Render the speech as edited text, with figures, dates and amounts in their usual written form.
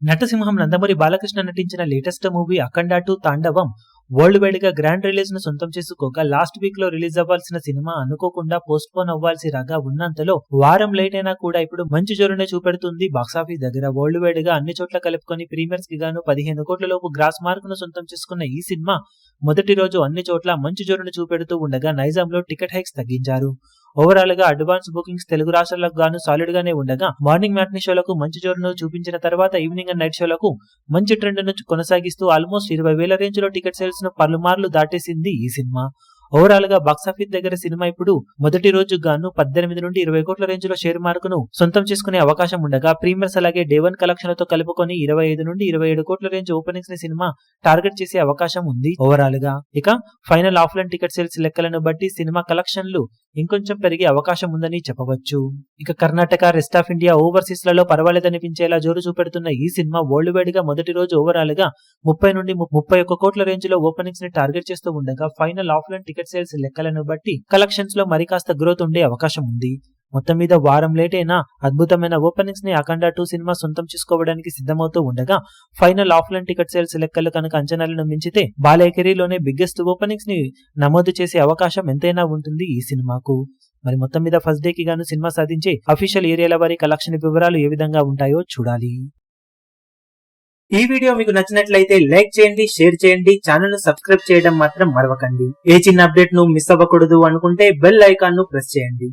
నటసింహం నందమూరి బాలకృష్ణ నటించిన latest movie అఖండ 2 తాండవం world wide గా గ్రాండ్ రిలీజ్ ను సొంతం చేసుకోగా లాస్ట్ వీక్ లో రిలీజ్ అవ్వాల్సిన సినిమా అనుకోకుండా పోస్ట్ పోన్ అవ్వాల్సి రాగా ఉన్నంతలో వారం లేట్ అయినా కూడా ఇప్పుడు మంచి జోరునే చూపెడుతుంది బాక్సాఫీస్ దగ్గర. వరల్డ్ వైడ్ గా అన్ని చోట్ల కలుపుకొని ప్రీమియర్స్ కి గాను 15 కోట్ల లోపు గ్రాస్ మార్క్ ను సొంతం చేసుకున్న ఈ సినిమా మొదటి రోజు అన్ని చోట్ల మంచి జోరును చూపెడుతూ ఉండగా నైజాంలో టికెట్ హైక్స్ తగ్గించారు. ఓవరాల్ గా అడ్వాన్స్ బుకింగ్స్ తెలుగు రాష్ట్రాలకు గాను సాలిడ్ గానే ఉండగా మార్నింగ్ మ్యాట్నీ షోలకు మంచి జోరును చూపించిన తర్వాత ఈవినింగ్ అండ్ నైట్ షోలకు మంచి ట్రెండ్ ను కొనసాగిస్తూ ఆల్మోస్ట్ 20,000 రేంజ్ లో టికెట్ సేల్స్ ను పలుమార్లు దాటేసింది ఈ సినిమా. ఓవరాల్ గా బాక్సాఫీస్ దగ్గర సినిమా ఇప్పుడు మొదటి రోజు గాను 18 నుండి 20 కోట్ల రేంజ్ లో షేర్ మార్కును సొంతం చేసుకునే అవకాశం ఉండగా ప్రీమియర్స్ అలాగే డే 1 కలెక్షన్లతో కలుపుకొని 25 నుండి 27 కోట్ల రేంజ్ ఓపెనింగ్స్ ని సినిమా టార్గెట్ చేసే అవకాశం ఉంది ఓవరాల్ గా. ఇక ఫైనల్ ఆఫ్లైన్ టికెట్ సేల్స్ లెక్కలను బట్టి సినిమా కలెక్షన్లు ఇంకొంచెం పెరిగే అవకాశం ఉందని చెప్పవచ్చు. ఇక Karnataka, rest of India, overseas లలో పర్వాలేదనిపించేలా జోరు చూపెడుతున్న ఈ సినిమా వరల్డ్ వైడ్ గా మొదటి రోజు ఓవరాల్ గా 30 నుండి 31 కోట్ల రేంజ్ లో ఓపెనింగ్స్ ని టార్గెట్ చేస్తూ ఉండగా ఫైనల్ ఆఫ్లైన్ టికెట్ సేల్స్ లెక్కలను బట్టి కలెక్షన్స్ లో మరి కాస్త గ్రోత్ ఉండే అవకాశం ఉంది. మొత్తం మీద వారం లేట్ అయినా అద్భుతమైన ఓపెనింగ్స్ ని అఖండ 2 సినిమా సొంతం చేసుకోవడానికి సిద్ధమవుతూ ఉండగా ఫైనల్ ఆఫ్లైన్ టికెట్ సేల్స్ లెక్కలు కనుక అంచనాలను మించితే బాలయ్య కెరీర్లోనే బిగ్గెస్ట్ ఓపెనింగ్స్ ని నమోదు చేసే అవకాశం ఎంతైనా ఉంటుంది ఈ సినిమాకు. మరి మొత్తం మీద ఫస్ట్ డే కి గాను సినిమా సాధించే అఫీషియల్ ఏరియాల వారి కలెక్షన్ వివరాలు ఏ విధంగా ఉంటాయో చూడాలి. ఈ వీడియో మీకు నచ్చినట్లయితే లైక్ చేయండి, షేర్ చేయండి, ఛానల్ ను సబ్స్క్రైబ్ చేయడం మాత్రం మరవకండి. ఏ చిన్న అప్డేట్ ను మిస్ అవ్వకూడదు అనుకుంటే బెల్ ఐకాన్ ను ప్రెస్ చేయండి.